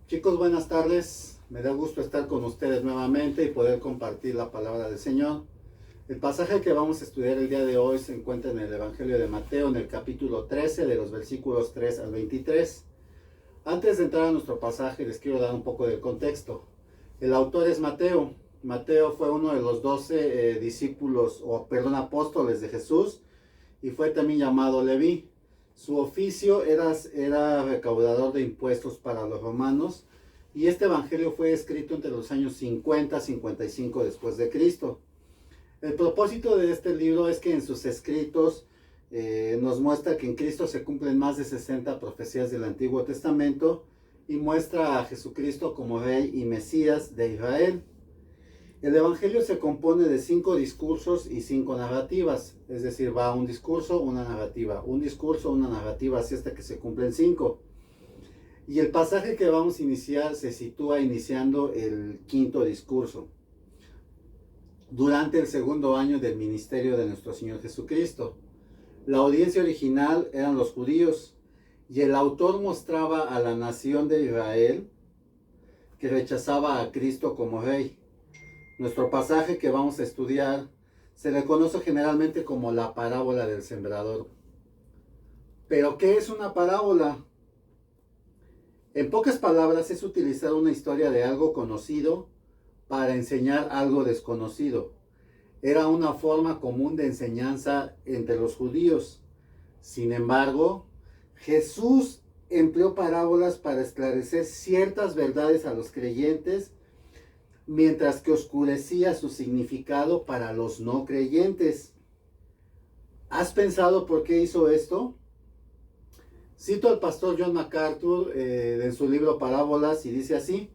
Chicos, buenas tardes. Me da gusto estar con ustedes nuevamente y poder compartir la palabra del Señor. El pasaje que vamos a estudiar el día de hoy se encuentra en el Evangelio de Mateo, en el capítulo 13, de los versículos 3 al 23. Antes de entrar a nuestro pasaje, les quiero dar un poco de contexto. El autor es Mateo. Mateo fue uno de los 12 apóstoles de Jesús y fue también llamado Leví. Su oficio era recaudador de impuestos para los romanos, y este evangelio fue escrito entre los años 50 y 55 después de Cristo. El propósito de este libro es que en sus escritos nos muestra que en Cristo se cumplen más de 60 profecías del Antiguo Testamento y muestra a Jesucristo como Rey y Mesías de Israel. El Evangelio se compone de 5 discursos y 5 narrativas, es decir, va un discurso, una narrativa, un discurso, una narrativa, así hasta que se cumplen 5. Y el pasaje que vamos a iniciar se sitúa iniciando el quinto discurso, durante el segundo año del ministerio de nuestro Señor Jesucristo. La audiencia original eran los judíos, y el autor mostraba a la nación de Israel que rechazaba a Cristo como rey. Nuestro pasaje que vamos a estudiar se le conoce generalmente como la parábola del sembrador. ¿Pero qué es una parábola? En pocas palabras, es utilizar una historia de algo conocido para enseñar algo desconocido. Era una forma común de enseñanza entre los judíos. Sin embargo, Jesús empleó parábolas para esclarecer ciertas verdades a los creyentes, mientras que oscurecía su significado para los no creyentes. ¿Has pensado por qué hizo esto? Cito al pastor John MacArthur en su libro Parábolas y dice así: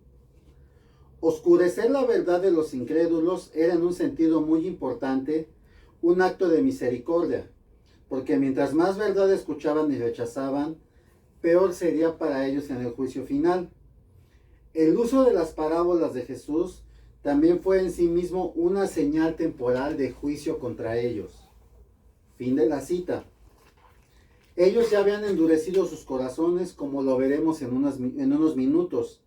oscurecer la verdad de los incrédulos era en un sentido muy importante un acto de misericordia, porque mientras más verdad escuchaban y rechazaban, peor sería para ellos en el juicio final. El uso de las parábolas de Jesús también fue en sí mismo una señal temporal de juicio contra ellos. Fin de la cita. Ellos ya habían endurecido sus corazones, como lo veremos en unos minutos.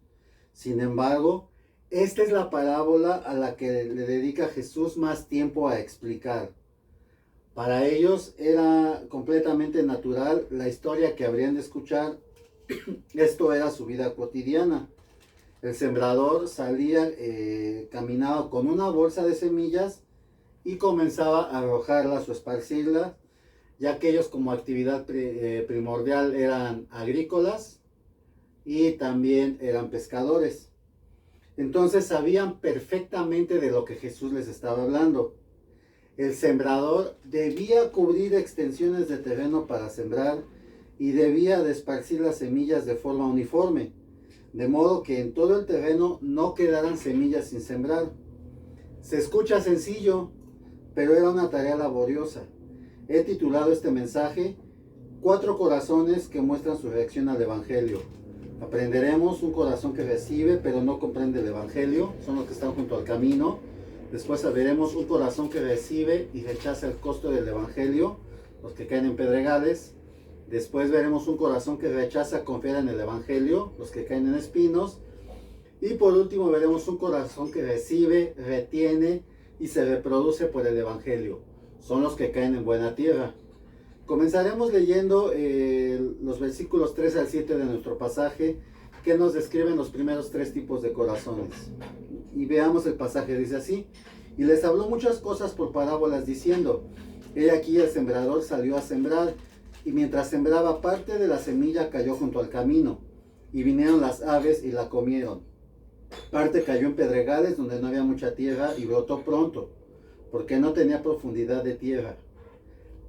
Sin embargo, esta es la parábola a la que le dedica Jesús más tiempo a explicar. Para ellos era completamente natural la historia que habrían de escuchar. Esto era su vida cotidiana. El sembrador salía, caminaba con una bolsa de semillas y comenzaba a arrojarlas o esparcirlas, ya que ellos como actividad primordial eran agrícolas y también eran pescadores. Entonces sabían perfectamente de lo que Jesús les estaba hablando. El sembrador debía cubrir extensiones de terreno para sembrar y debía de esparcir las semillas de forma uniforme, de modo que en todo el terreno no quedaran semillas sin sembrar. Se escucha sencillo, pero era una tarea laboriosa. He titulado este mensaje 4 corazones que muestran su reacción al Evangelio. Aprenderemos un corazón que recibe pero no comprende el Evangelio, son los que están junto al camino. Después veremos un corazón que recibe y rechaza el costo del Evangelio, los que caen en pedregales. Después veremos un corazón que rechaza confiar en el Evangelio, los que caen en espinos. Y por último veremos un corazón que recibe, retiene y se reproduce por el Evangelio. Son los que caen en buena tierra. Comenzaremos leyendo los versículos 3 al 7 de nuestro pasaje, que nos describen los primeros 3 tipos de corazones. Y veamos el pasaje, dice así: y les habló muchas cosas por parábolas diciendo: he aquí el sembrador salió a sembrar, y mientras sembraba, parte de la semilla cayó junto al camino, y vinieron las aves y la comieron. Parte cayó en pedregales donde no había mucha tierra y brotó pronto, porque no tenía profundidad de tierra.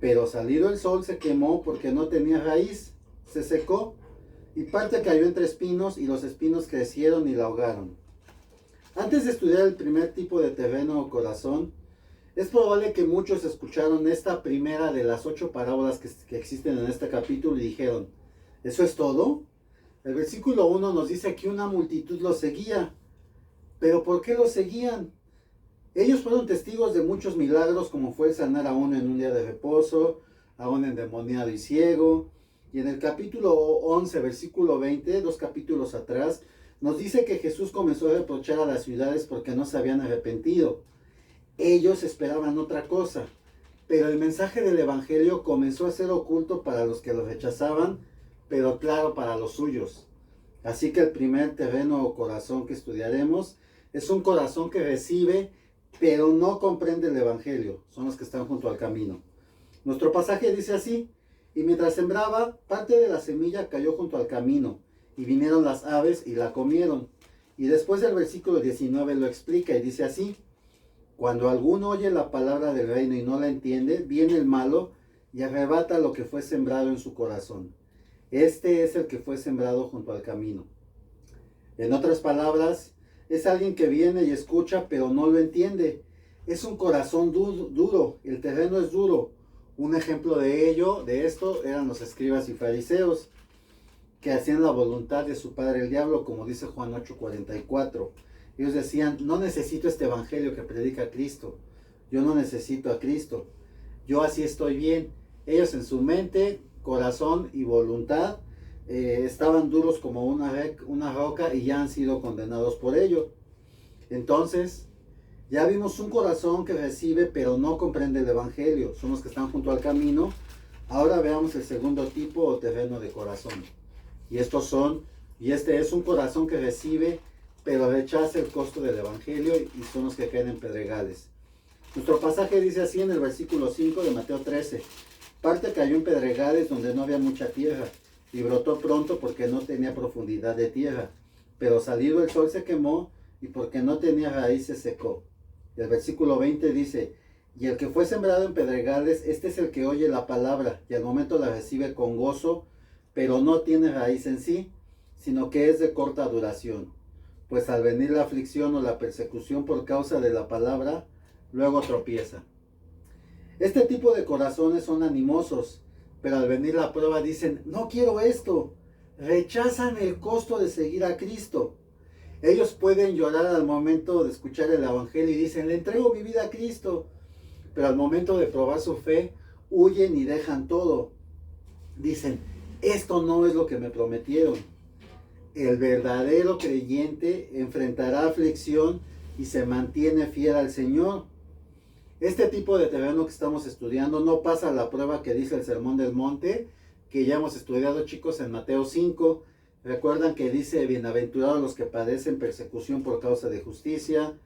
Pero salido el sol se quemó porque no tenía raíz, se secó, y parte cayó entre espinos y los espinos crecieron y la ahogaron. Antes de estudiar el primer tipo de terreno o corazón, es probable que muchos escucharon esta primera de las 8 parábolas que existen en este capítulo y dijeron: ¿eso es todo? El versículo 1 nos dice que una multitud lo seguía. ¿Pero por qué lo seguían? Ellos fueron testigos de muchos milagros, como fue sanar a uno en un día de reposo, a un endemoniado y ciego. Y en el capítulo 11, versículo 20, 2 capítulos atrás, Nos dice que Jesús comenzó a reprochar a las ciudades porque no se habían arrepentido. Ellos esperaban otra cosa, pero el mensaje del Evangelio comenzó a ser oculto para los que lo rechazaban, pero claro para los suyos. Así que el primer terreno o corazón que estudiaremos es un corazón que recibe, pero no comprende el Evangelio. Son los que están junto al camino. Nuestro pasaje dice así: y mientras sembraba, parte de la semilla cayó junto al camino, y vinieron las aves y la comieron. Y después el versículo 19 lo explica y dice así: cuando alguno oye la palabra del reino y no la entiende, viene el malo y arrebata lo que fue sembrado en su corazón. Este es el que fue sembrado junto al camino. En otras palabras, es alguien que viene y escucha, pero no lo entiende. Es un corazón duro, el terreno es duro. Un ejemplo de esto, eran los escribas y fariseos, que hacían la voluntad de su padre el diablo, como dice Juan 8:44. Ellos decían: no necesito este evangelio que predica Cristo. Yo no necesito a Cristo. Yo así estoy bien. Ellos en su mente, corazón y voluntad estaban duros como una roca y ya han sido condenados por ello. Entonces, ya vimos un corazón que recibe pero no comprende el evangelio. Son los que están junto al camino. Ahora veamos el segundo tipo o terreno de corazón. Y este es un corazón que recibe pero rechaza el costo del evangelio y son los que caen en pedregales. Nuestro pasaje dice así en el versículo 5 de Mateo 13: parte cayó en pedregales donde no había mucha tierra, y brotó pronto porque no tenía profundidad de tierra, pero salido el sol se quemó, y porque no tenía raíz se secó. Y el versículo 20 dice: y el que fue sembrado en pedregales, este es el que oye la palabra, y al momento la recibe con gozo, pero no tiene raíz en sí, sino que es de corta duración. Pues al venir la aflicción o la persecución por causa de la palabra, luego tropieza. Este tipo de corazones son animosos, pero al venir la prueba dicen: no quiero esto. Rechazan el costo de seguir a Cristo. Ellos pueden llorar al momento de escuchar el evangelio y dicen: le entrego mi vida a Cristo. Pero al momento de probar su fe, huyen y dejan todo. Dicen: esto no es lo que me prometieron. El verdadero creyente enfrentará aflicción y se mantiene fiel al Señor. Este tipo de terreno que estamos estudiando no pasa la prueba que dice el Sermón del Monte, que ya hemos estudiado, chicos, en Mateo 5. Recuerdan que dice: bienaventurados los que padecen persecución por causa de justicia,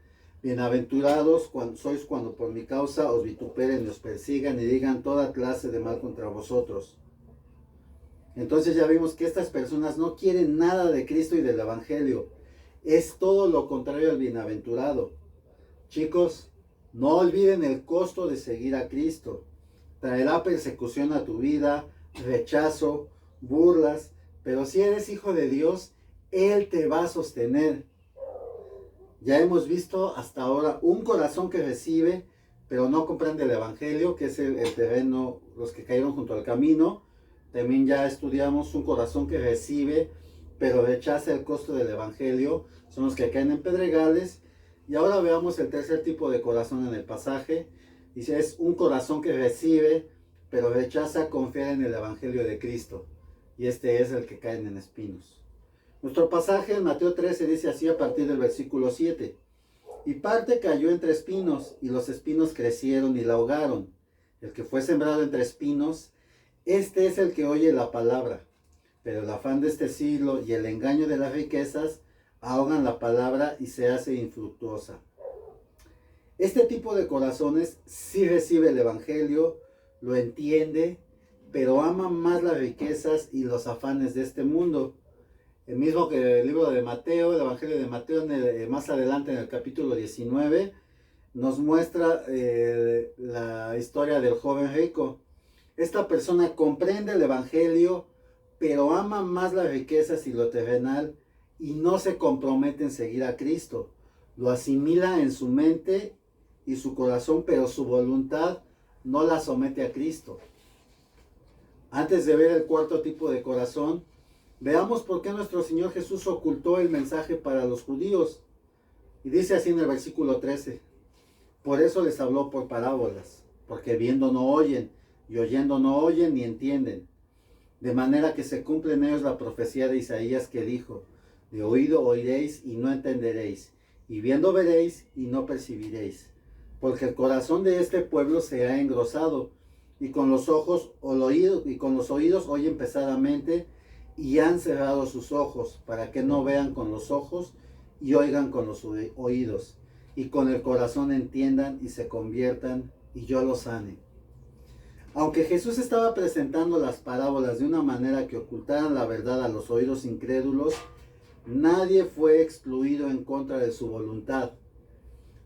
bienaventurados sois cuando por mi causa os vituperen y os persigan y digan toda clase de mal contra vosotros. Entonces ya vimos que estas personas no quieren nada de Cristo y del evangelio. Es todo lo contrario al bienaventurado. Chicos, no olviden el costo de seguir a Cristo. Traerá persecución a tu vida, rechazo, burlas, pero si eres hijo de Dios, Él te va a sostener. Ya hemos visto hasta ahora un corazón que recibe, pero no comprende el evangelio, que es el terreno, los que cayeron junto al camino. También ya estudiamos un corazón que recibe, pero rechaza el costo del evangelio. Son los que caen en pedregales. Y ahora veamos el tercer tipo de corazón en el pasaje. Dice: es un corazón que recibe, pero rechaza confiar en el evangelio de Cristo. Y este es el que caen en espinos. Nuestro pasaje en Mateo 13 dice así a partir del versículo 7. Y parte cayó entre espinos, y los espinos crecieron y la ahogaron. El que fue sembrado entre espinos, este es el que oye la palabra, pero el afán de este siglo y el engaño de las riquezas ahogan la palabra y se hace infructuosa. Este tipo de corazones sí recibe el evangelio, lo entiende, pero ama más las riquezas y los afanes de este mundo. El mismo que el libro de Mateo, el evangelio de Mateo, más adelante en el capítulo 19, nos muestra la historia del joven rico. Esta persona comprende el evangelio, pero ama más las riquezas y lo terrenal y no se compromete en seguir a Cristo. Lo asimila en su mente y su corazón, pero su voluntad no la somete a Cristo. Antes de ver el cuarto tipo de corazón, veamos por qué nuestro Señor Jesús ocultó el mensaje para los judíos. Y dice así en el versículo 13: por eso les habló por parábolas, porque viendo no oyen, y oyendo no oyen ni entienden. De manera que se cumple en ellos la profecía de Isaías que dijo: De oído oiréis y no entenderéis, y viendo veréis y no percibiréis. Porque el corazón de este pueblo se ha engrosado, y con los ojos y con los oídos oyen pesadamente, y han cerrado sus ojos, para que no vean con los ojos y oigan con los oídos, y con el corazón entiendan y se conviertan, y yo los sane. Aunque Jesús estaba presentando las parábolas de una manera que ocultaran la verdad a los oídos incrédulos, nadie fue excluido en contra de su voluntad.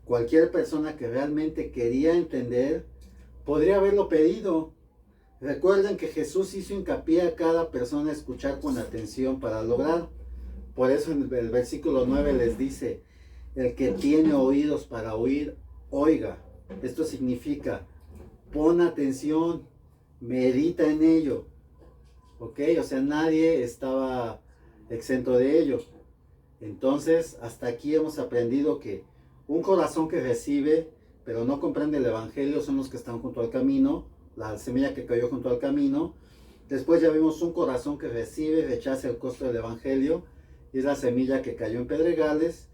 Cualquier persona que realmente quería entender podría haberlo pedido. Recuerden que Jesús hizo hincapié a cada persona a escuchar con atención para lograr. Por eso en el versículo 9 les dice, el que tiene oídos para oír, oiga. Esto significa, pon atención, medita en ello. ¿Ok? O sea, nadie estaba exento de ello. Entonces, hasta aquí hemos aprendido que un corazón que recibe, pero no comprende el evangelio, son los que están junto al camino, la semilla que cayó junto al camino. Después ya vimos un corazón que recibe, rechaza el costo del evangelio, y es la semilla que cayó en pedregales.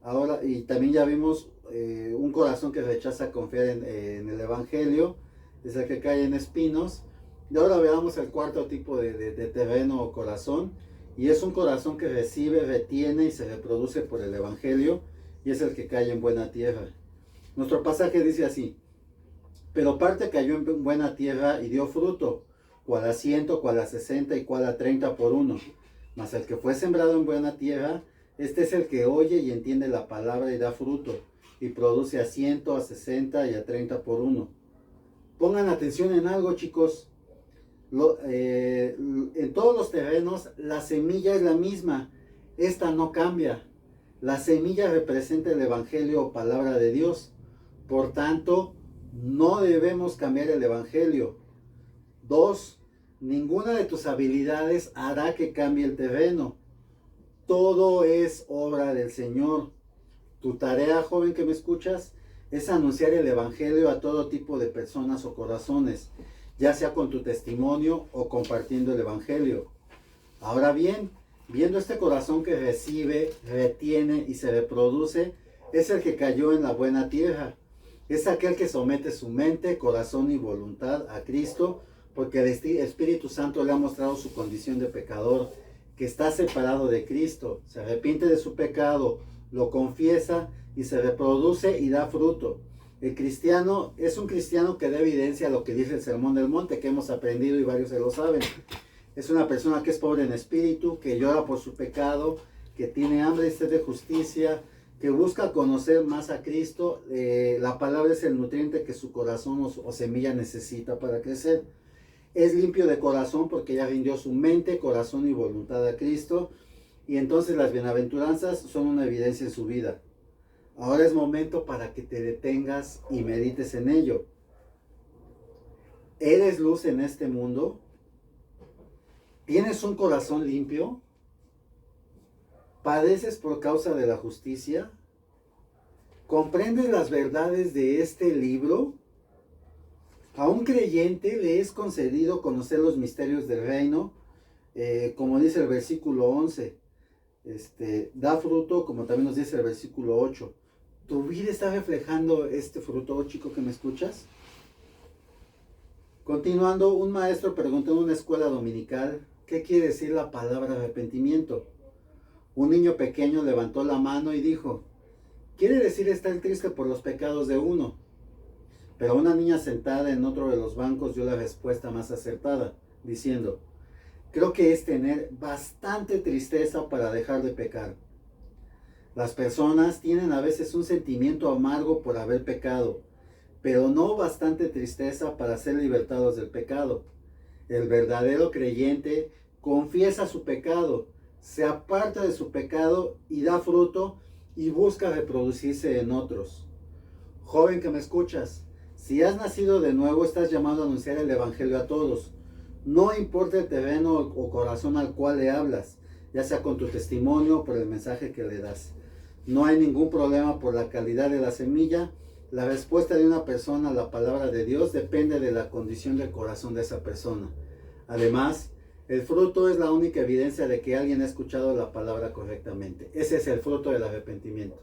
Ahora, y también ya vimos un corazón que rechaza confiar en el evangelio, es el que cae en espinos. Y ahora veamos el cuarto tipo de terreno o corazón, y es un corazón que recibe, retiene y se reproduce por el evangelio, y es el que cae en buena tierra. Nuestro pasaje dice así, pero parte cayó en buena tierra y dio fruto, cual a 100, cual a 60 y cual a 30 por uno. Mas el que fue sembrado en buena tierra, este es el que oye y entiende la palabra y da fruto, y produce a 100, a 60 y a 30 por uno. Pongan atención en algo, chicos. En todos los terrenos la semilla es la misma, esta no cambia. La semilla representa el evangelio o palabra de Dios, por tanto no debemos cambiar el evangelio. 2. Ninguna de tus habilidades hará que cambie el terreno. Todo es obra del Señor. Tu tarea, joven que me escuchas, es anunciar el evangelio a todo tipo de personas o corazones, ya sea con tu testimonio o compartiendo el evangelio. Ahora bien, viendo este corazón que recibe, retiene y se reproduce, es el que cayó en la buena tierra. Es aquel que somete su mente, corazón y voluntad a Cristo, porque el Espíritu Santo le ha mostrado su condición de pecador, que está separado de Cristo, se arrepiente de su pecado, lo confiesa y se reproduce y da fruto. El cristiano es un cristiano que da evidencia a lo que dice el Sermón del Monte, que hemos aprendido y varios se lo saben. Es una persona que es pobre en espíritu, que llora por su pecado, que tiene hambre y sed de justicia, que busca conocer más a Cristo. La palabra es el nutriente que su corazón o semilla necesita para crecer. Es limpio de corazón porque ya rindió su mente, corazón y voluntad a Cristo. Y entonces las bienaventuranzas son una evidencia en su vida. Ahora es momento para que te detengas y medites en ello. ¿Eres luz en este mundo? ¿Tienes un corazón limpio? ¿Padeces por causa de la justicia? ¿Comprendes las verdades de este libro? A un creyente le es concedido conocer los misterios del reino, como dice el versículo 11. Da fruto, como también nos dice el versículo 8. ¿Tu vida está reflejando este fruto, chico que me escuchas? Continuando, un maestro preguntó en una escuela dominical, ¿qué quiere decir la palabra arrepentimiento? Un niño pequeño levantó la mano y dijo, quiere decir estar triste por los pecados de uno. Pero una niña sentada en otro de los bancos dio la respuesta más acertada, diciendo, creo que es tener bastante tristeza para dejar de pecar. Las personas tienen a veces un sentimiento amargo por haber pecado, pero no bastante tristeza para ser libertados del pecado. El verdadero creyente confiesa su pecado, se aparta de su pecado y da fruto y busca reproducirse en otros. Joven que me escuchas, si has nacido de nuevo, estás llamado a anunciar el evangelio a todos. No importa el terreno o corazón al cual le hablas, ya sea con tu testimonio o por el mensaje que le das. No hay ningún problema por la calidad de la semilla. La respuesta de una persona a la palabra de Dios depende de la condición del corazón de esa persona. Además, El fruto es la única evidencia de que alguien ha escuchado la palabra correctamente. Ese es el fruto del arrepentimiento.